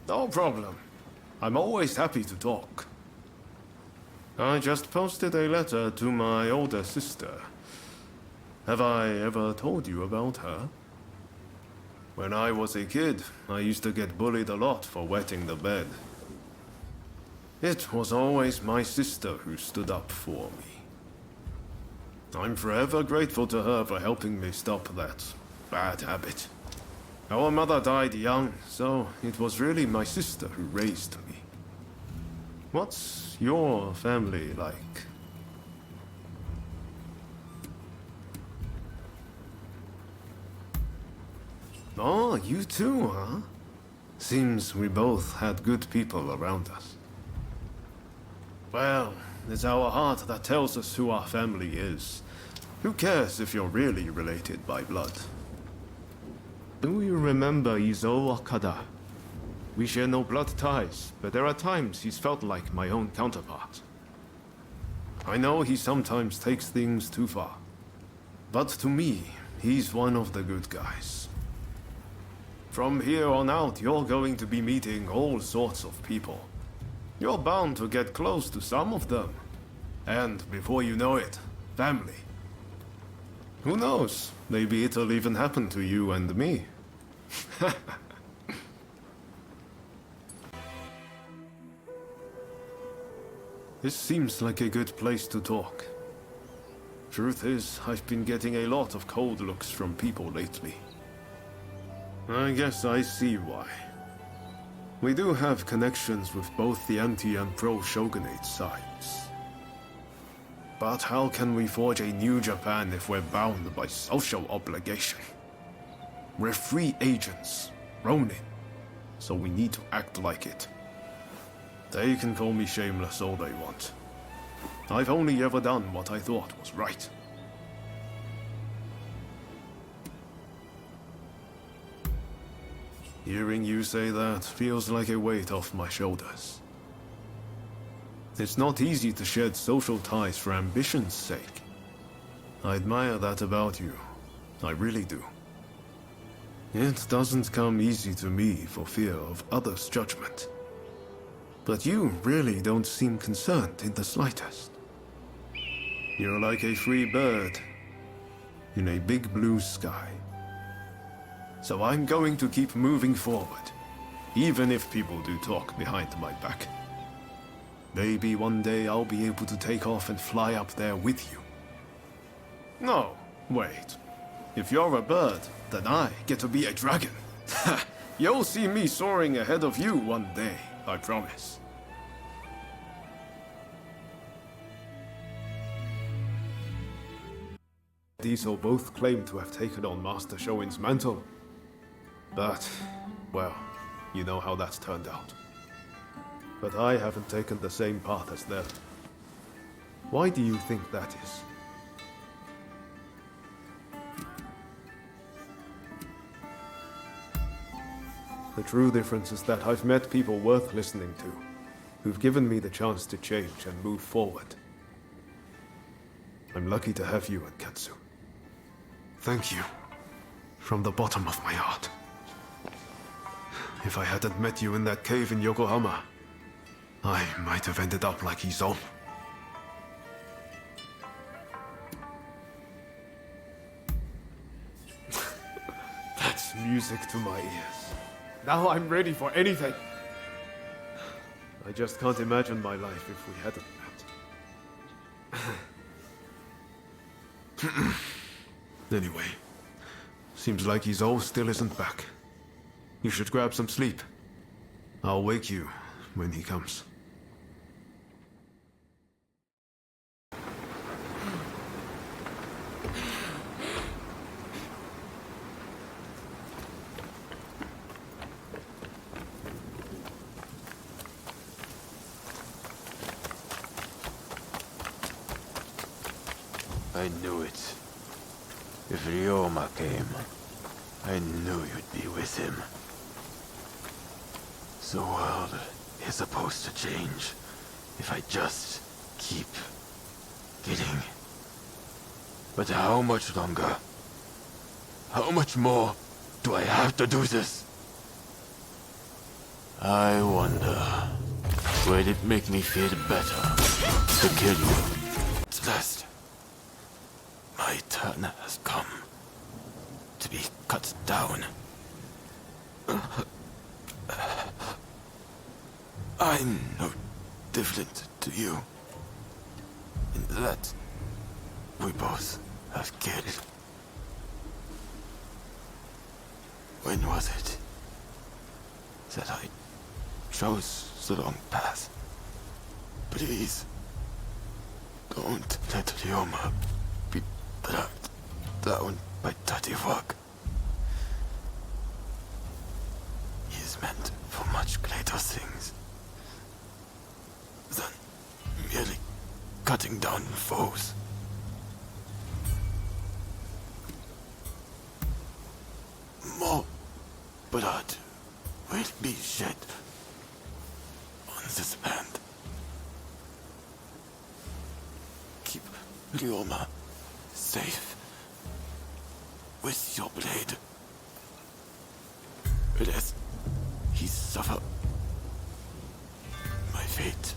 No problem. I'm always happy to talk. I just posted a letter to my older sister. Have I ever told you about her? When I was a kid, I used to get bullied a lot for wetting the bed. It was always my sister who stood up for me. I'm forever grateful to her for helping me stop that bad habit. Our mother died young, so it was really my sister who raised me. What's your family like? Oh, you too, huh? Seems we both had good people around us. Well, it's our heart that tells us who our family is. Who cares if you're really related by blood? Do you remember Izo Okada? We share no blood ties, but there are times he's felt like my own counterpart. I know he sometimes takes things too far. But to me, he's one of the good guys. From here on out, you're going to be meeting all sorts of people. You're bound to get close to some of them. And before you know it, family. Who knows? Maybe it'll even happen to you and me. This seems like a good place to talk. Truth is, I've been getting a lot of cold looks from people lately. I guess I see why. We do have connections with both the anti and pro-shogunate sides. But how can we forge a new Japan if we're bound by social obligation? We're free agents, Ronin, so we need to act like it. They can call me shameless all they want. I've only ever done what I thought was right. Hearing you say that feels like a weight off my shoulders. It's not easy to shed social ties for ambition's sake. I admire that about you. I really do. It doesn't come easy to me for fear of others' judgment. But you really don't seem concerned in the slightest. You're like a free bird in a big blue sky. So I'm going to keep moving forward, even if people do talk behind my back. Maybe one day I'll be able to take off and fly up there with you. No, wait. If you're a bird, then I get to be a dragon. You'll see me soaring ahead of you one day, I promise. Diesel both claim to have taken on Master Shoin's mantle. But, well, you know how that's turned out. But I haven't taken the same path as them. Why do you think that is? The true difference is that I've met people worth listening to, who've given me the chance to change and move forward. I'm lucky to have you at Katsu. Thank you, from the bottom of my heart. If I hadn't met you in that cave in Yokohama, I might have ended up like Izo. That's music to my ears. Now I'm ready for anything. I just can't imagine my life if we hadn't met. Anyway, seems like Izo still isn't back. You should grab some sleep. I'll wake you when he comes. I knew it. If Ryoma came, I knew you'd be with him. The world is supposed to change if I just keep getting. But how much longer? How much more do I have to do this? I wonder, will it make me feel better to kill you? At last, my turn has come to be cut down. I'm no different to you in that we both have killed. When was it that I chose the wrong path? Please, don't let Ryoma be dragged down by dirty work. He is meant for much greater things than merely cutting down foes. More blood will be shed on this land. Keep Ryoma safe with your blade, lest he suffer my fate.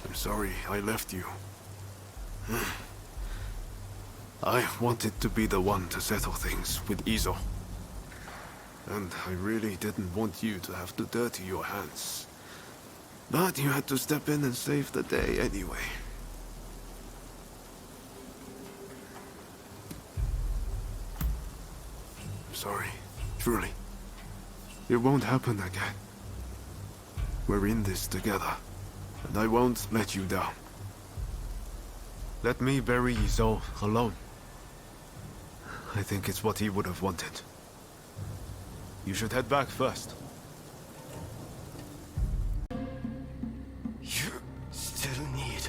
I'm sorry I left you. I wanted to be the one to settle things with Izo. And I really didn't want you to have to dirty your hands. But you had to step in and save the day anyway. I'm sorry, truly. It won't happen again. We're in this together, and I won't let you down. Let me bury Izo alone. I think it's what he would have wanted. You should head back first. You still need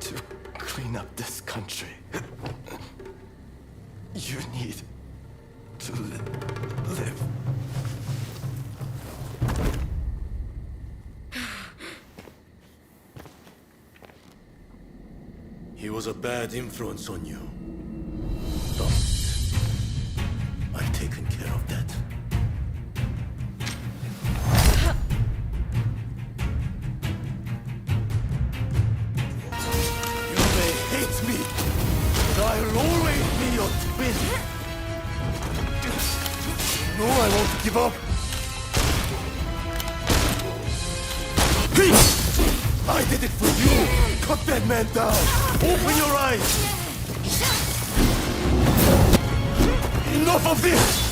to clean up this country. You need to live. He was a bad influence on you. But I've taken care of that. You may hate me, but I'll always be your twin. No, I won't give up. I did it for you! Cut that man down! Open your eyes! Enough of this!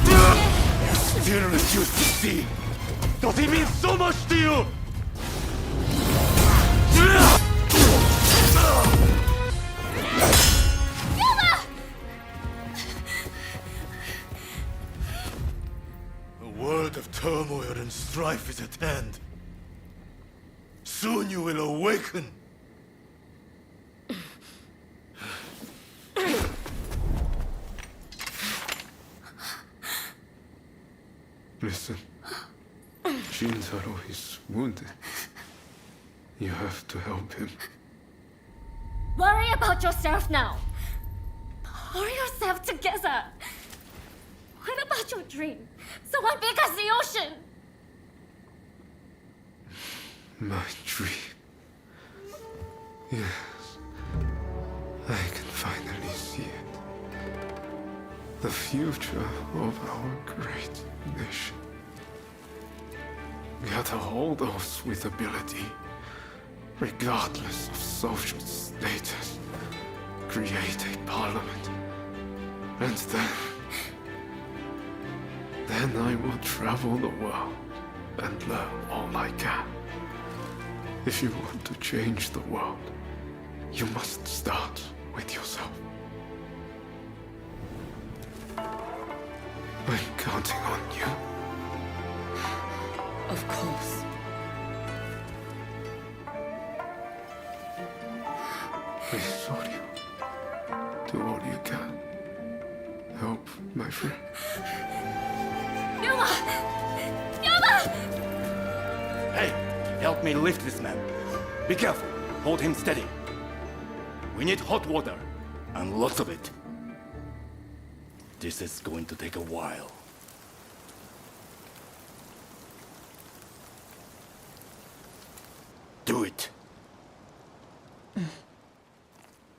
You still refuse to see! Does he mean so much to you? A world of turmoil and strife is at hand. Soon you will awaken. Listen, Shintaro is wounded. You have to help him. Worry about yourself now. Pull yourself together. What about your dream? Someone big as the ocean. My dream. Yes. I can finally see it. The future of our great nation. Gather all those with ability, regardless of social status. Create a parliament. And then I will travel the world and learn all I can. If you want to change the world, you must start with yourself. I'm counting on you. Of course. Please, Soryu, do all you can. Help my friend. Ryoma! Ryoma! Hey, help me lift this man. Be careful. Hold him steady. We need hot water, and lots of it. This is going to take a while. Do it.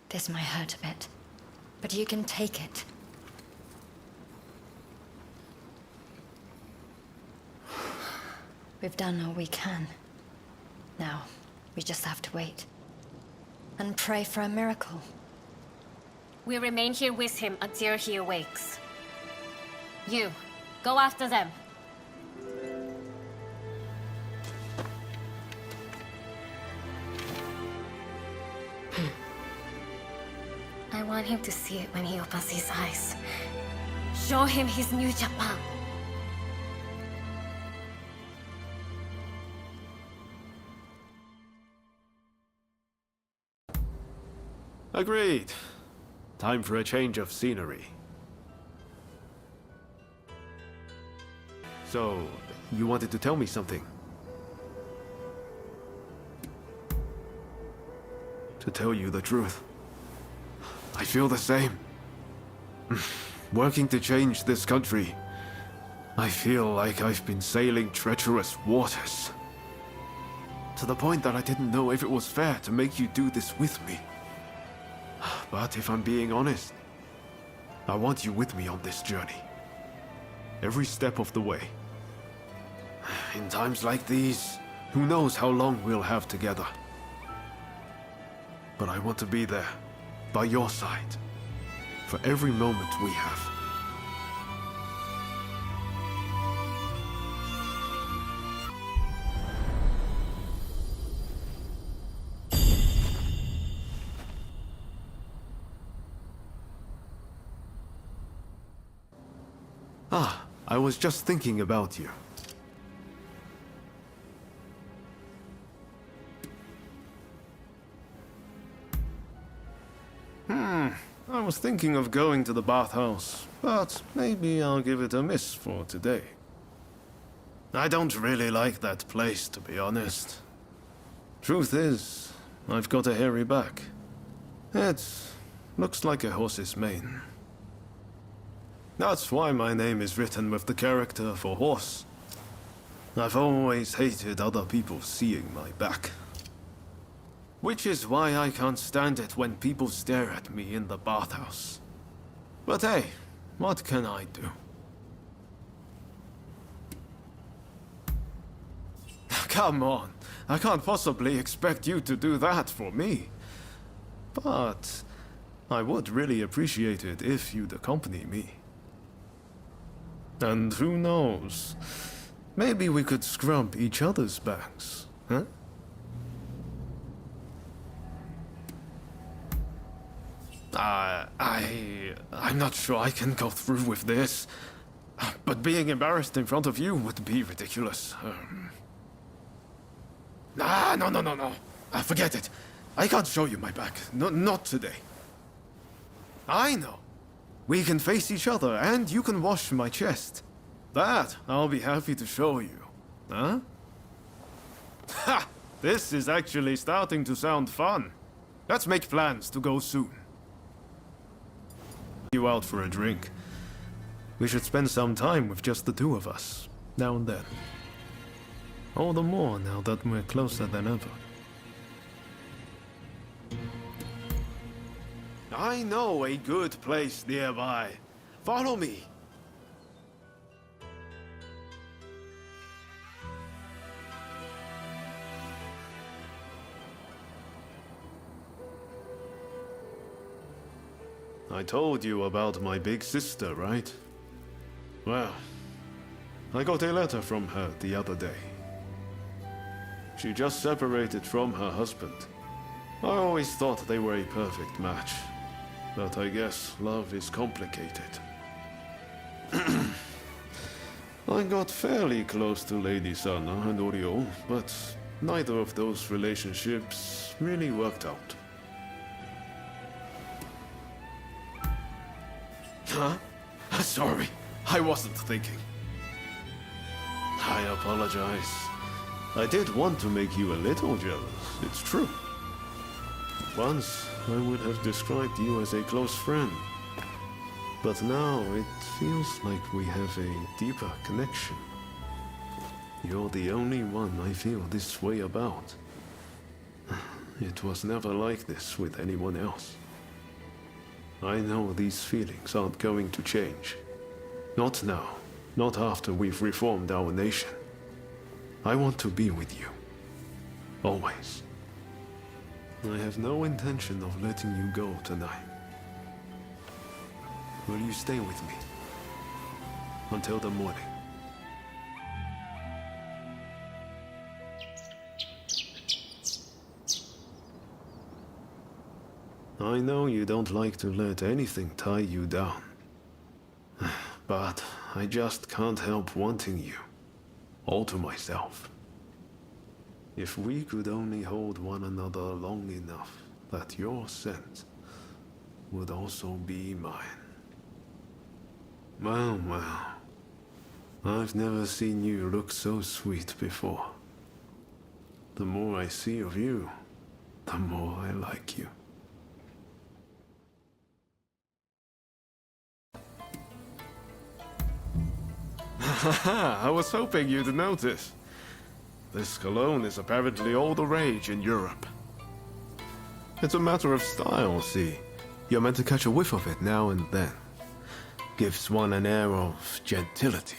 This might hurt a bit, but you can take it. We've done all we can. Now, we just have to wait. And pray for a miracle. We remain here with him until he awakes. You, go after them. I want him to see it when he opens his eyes. Show him his new Japan. Agreed. Time for a change of scenery. So, you wanted to tell me something? To tell you the truth, I feel the same. Working to change this country, I feel like I've been sailing treacherous waters. To the point that I didn't know if it was fair to make you do this with me. But if I'm being honest, I want you with me on this journey. Every step of the way. In times like these, who knows how long we'll have together. But I want to be there, by your side, for every moment we have. I was just thinking about you. I was thinking of going to the bathhouse, but maybe I'll give it a miss for today. I don't really like that place, to be honest. Truth is, I've got a hairy back. It looks like a horse's mane. That's why my name is written with the character for horse. I've always hated other people seeing my back. Which is why I can't stand it when people stare at me in the bathhouse. But hey, what can I do? Come on, I can't possibly expect you to do that for me. But I would really appreciate it if you'd accompany me. And who knows, maybe we could scrub each other's backs, huh? I'm not sure I can go through with this. But being embarrassed in front of you would be ridiculous. No. Forget it. I can't show you my back. No, not today. I know. We can face each other, and you can wash my chest. That I'll be happy to show you. Huh? Ha! This is actually starting to sound fun. Let's make plans to go soon. You out for a drink. We should spend some time with just the two of us, now and then. All the more now that we're closer than ever. I know a good place nearby. Follow me. I told you about my big sister, right? Well, I got a letter from her the other day. She just separated from her husband. I always thought they were a perfect match. But I guess love is complicated. I got fairly close to Lady Sana and Oryo, but neither of those relationships really worked out. Huh? Sorry, I wasn't thinking. I apologize. I did want to make you a little jealous, it's true. Once, I would have described you as a close friend. But now, it feels like we have a deeper connection. You're the only one I feel this way about. It was never like this with anyone else. I know these feelings aren't going to change. Not now. Not after we've reformed our nation. I want to be with you. Always. I have no intention of letting you go tonight. Will you stay with me? Until the morning. I know you don't like to let anything tie you down. But I just can't help wanting you. All to myself. If we could only hold one another long enough that your scent would also be mine. Well, well. I've never seen you look so sweet before. The more I see of you, the more I like you. I was hoping you'd notice. This cologne is apparently all the rage in Europe. It's a matter of style, see. You're meant to catch a whiff of it now and then. Gives one an air of gentility.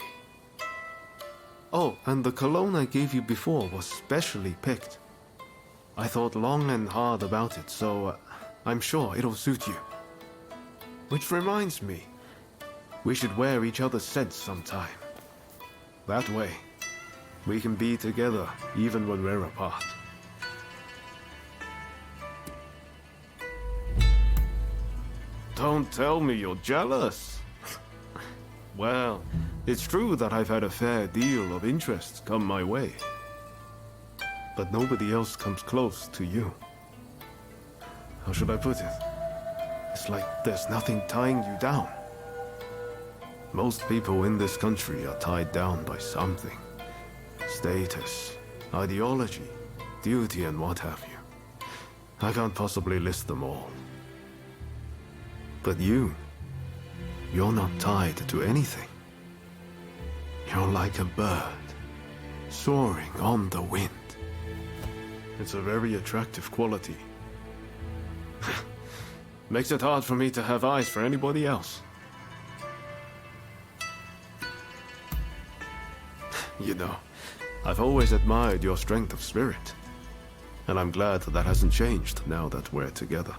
Oh, and the cologne I gave you before was specially picked. I thought long and hard about it, so I'm sure it'll suit you. Which reminds me, we should wear each other's scents sometime. That way, we can be together even when we're apart. Don't tell me you're jealous. Well, it's true that I've had a fair deal of interest come my way. But nobody else comes close to you. How should I put it? It's like there's nothing tying you down. Most people in this country are tied down by something. Status, ideology, duty, and what have you. I can't possibly list them all. But you're not tied to anything. You're like a bird, soaring on the wind. It's a very attractive quality. Makes it hard for me to have eyes for anybody else. You know, I've always admired your strength of spirit. And I'm glad that hasn't changed now that we're together.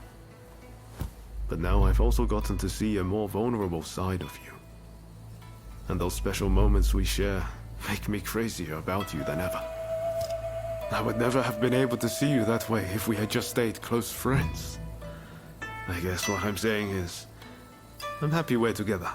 But now I've also gotten to see a more vulnerable side of you. And those special moments we share make me crazier about you than ever. I would never have been able to see you that way if we had just stayed close friends. I guess what I'm saying is, I'm happy we're together.